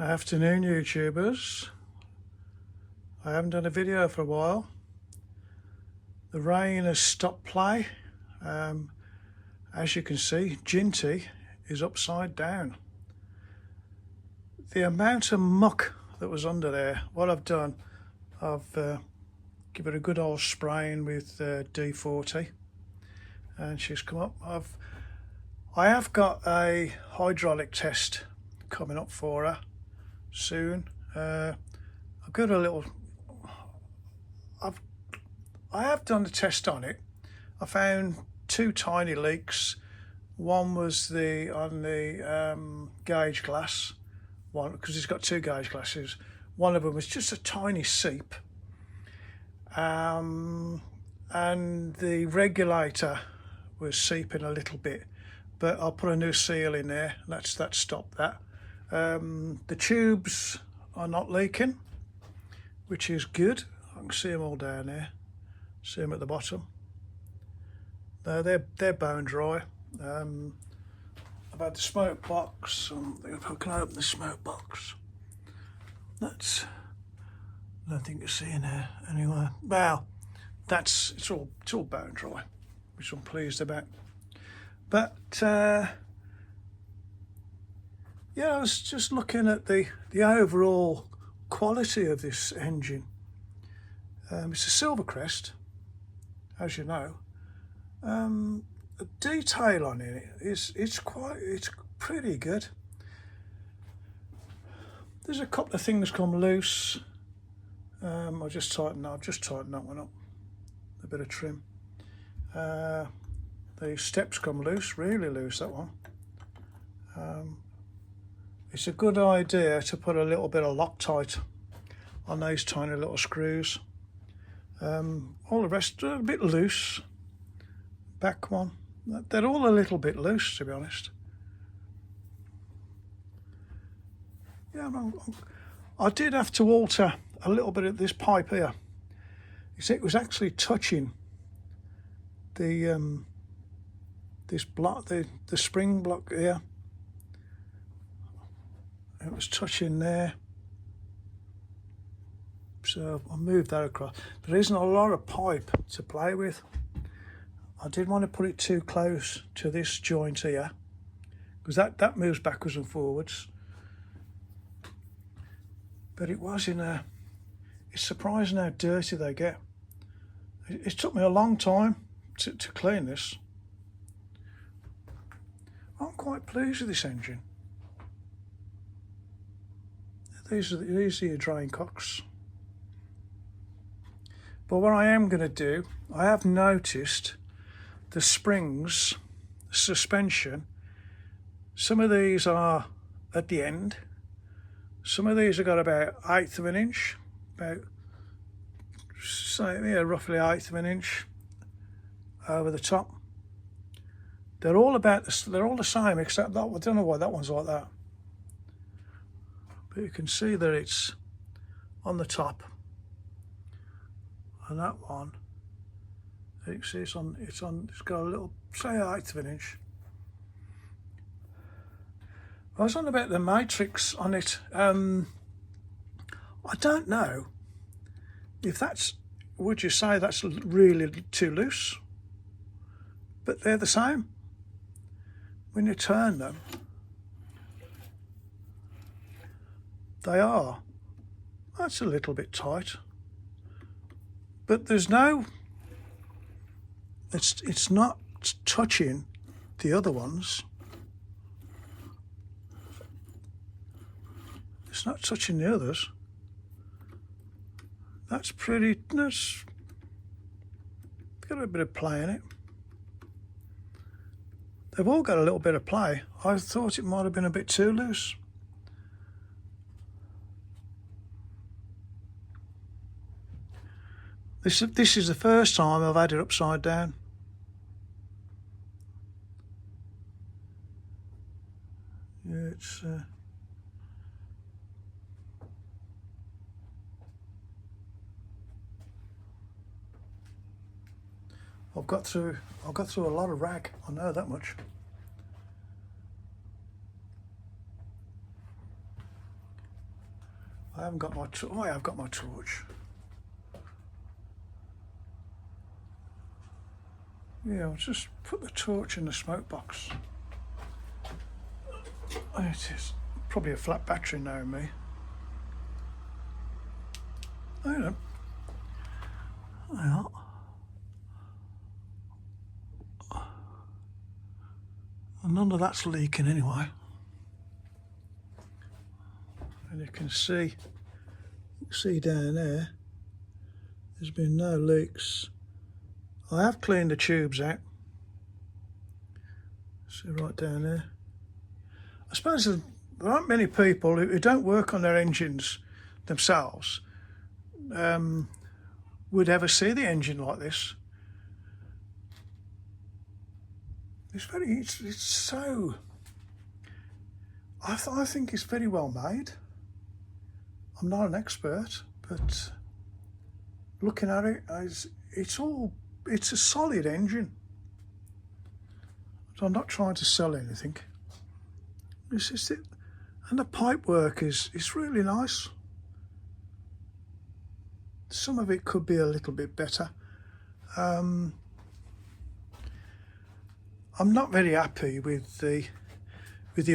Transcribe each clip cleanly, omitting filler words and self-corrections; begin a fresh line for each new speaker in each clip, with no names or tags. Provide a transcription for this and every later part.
Afternoon, YouTubers. I haven't done a video for a while. The rain has stopped play. As you can see, Jinty is upside down. The amount of muck that was under there, what I've done, I've given it a good old spraying with D40, and she's come up. I have got a hydraulic test coming up for her soon. I've got a little. I have done a test on it. I found two tiny leaks. One was on the gauge glass one, because it's got two gauge glasses. One of them was just a tiny seep, and the regulator was seeping a little bit, but I'll put a new seal in there. That stopped that. The tubes are not leaking, which is good. I can see them all down there. See them at the bottom. They're bone dry. I've had the smoke box. If I can open the smoke box, that's nothing to see in there anyway. Well, it's all bone dry, which I'm pleased about. But yeah, I was just looking at the overall quality of this engine. It's a Silvercrest, as you know. The detail on it it's pretty good. There's a couple of things come loose. I've just tightened that one up. A bit of trim. The steps come loose, really loose, that one. It's a good idea to put a little bit of Loctite on those tiny little screws. All the rest are a bit loose. Back one, they're all a little bit loose, to be honest. Yeah, I did have to alter a little bit of this pipe here. It was actually touching the this block, the spring block here. It was touching there, so I moved that across. There isn't a lot of pipe to play with. I didn't want to put it too close to this joint here, because that moves backwards and forwards. But it was it's surprising how dirty they get. It took me a long time to clean this. I'm quite pleased with this engine. These are your drain cocks. But what I am going to do, I have noticed the springs, suspension, some of these are at the end. Some of these have got about 1/8 of an inch, roughly 1/8 of an inch over the top. They're all the same, except that I don't know why that one's like that. But you can see that it's on the top, and that one, you can see it's got a little, say, 1/8 of an inch. I was on about the matrix on it. I don't know if would you say that's really too loose? But they're the same. When you turn them, they are. That's a little bit tight. But there's no, it's not touching the other ones. It's not touching the others. That's got a bit of play in it. They've all got a little bit of play. I thought it might have been a bit too loose. This is the first time I've had it upside down. Yeah, it's I've got through a lot of rag, I know that much. I haven't got my oh, I have got my torch. Yeah, I'll just put the torch in the smoke box. There it is. Probably a flat battery now, me. I don't know. Well, none of that's leaking anyway. And you can see down there, there's been no leaks. I have cleaned the tubes out. See right down there. I suppose there aren't many people who don't work on their engines themselves would ever see the engine like this. It's so. I think it's very well made. I'm not an expert, but looking at it, it's a solid engine. So I'm not trying to sell anything. It's just it, and the pipe work is really nice. Some of it could be a little bit better. I'm not very happy with the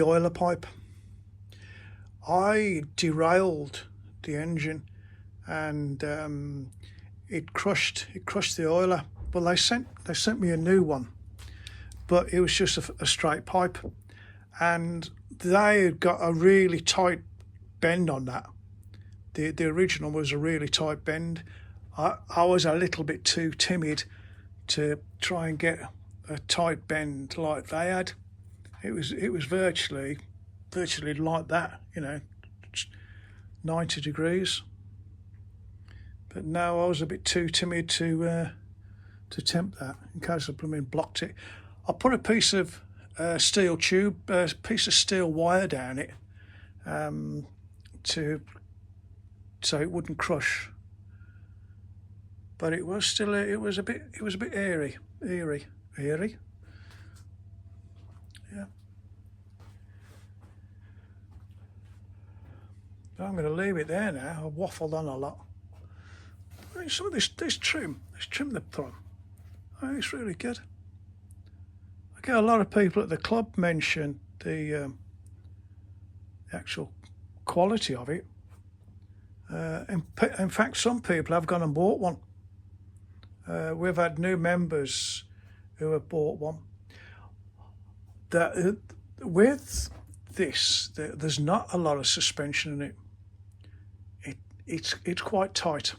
oiler pipe. I derailed the engine, and it crushed the oiler. Well, they sent me a new one, but it was just a straight pipe, and they had got a really tight bend on that. The original was a really tight bend. I was a little bit too timid to try and get a tight bend like they had. It was virtually like that, 90 degrees. But no, I was a bit too timid to tempt that in case I blooming blocked it. I put a piece of steel tube, a piece of steel wire down it, so it wouldn't crush. But it was still it was a bit eerie. Yeah. But I'm going to leave it there now. I've waffled on a lot. Some of this trim they put on, it's really good. I get a lot of people at the club mention the actual quality of it. In fact, some people have gone and bought one. We've had new members who have bought one. With this, there's not a lot of suspension in it. It's quite tight.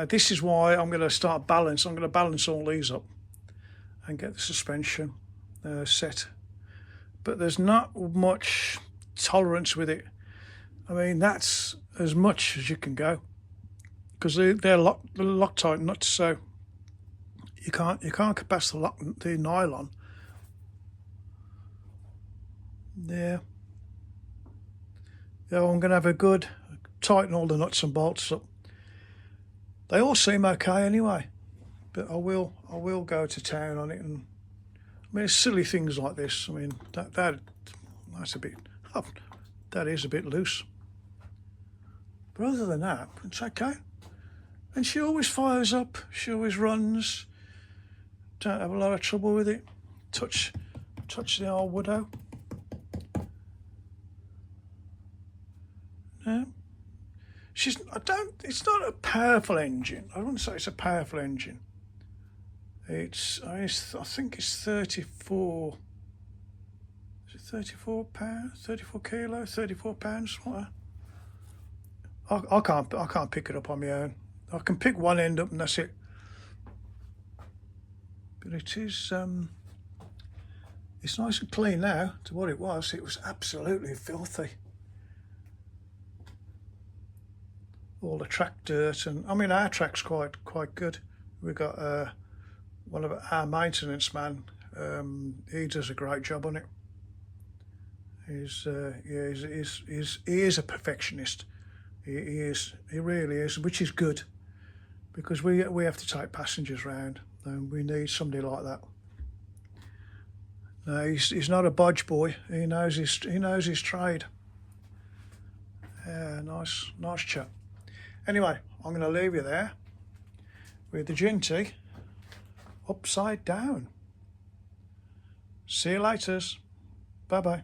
This is why I'm going to start balance. I'm going to balance all these up and get the suspension set. But there's not much tolerance with it. I mean, that's as much as you can go, because they're Loctite nuts, so you can't get past the nylon. Yeah. I'm going to have a good tighten all the nuts and bolts up. They all seem okay anyway, but I will go to town on it. And I mean, it's silly things like this. I mean, that's a bit, that is a bit loose. But other than that, it's okay. And she always fires up. She always runs. Don't have a lot of trouble with it. Touch the old widow. No. It's not a powerful engine. I wouldn't say it's a powerful engine. I think it's 34. Is it 34 pounds? 34 kilos? 34 pounds? What? I can't pick it up on my own. I can pick one end up and that's it. But it is it's nice and clean now to what it was. It was absolutely filthy. All the track dirt, and I mean our track's quite good. We got one of our maintenance man. He does a great job on it. He is a perfectionist. He is. He really is, which is good, because we have to take passengers round, and we need somebody like that. No, he's not a bodge boy. He knows his trade. nice chap. Anyway, I'm going to leave you there with the Jinty upside down. See you later. Bye bye.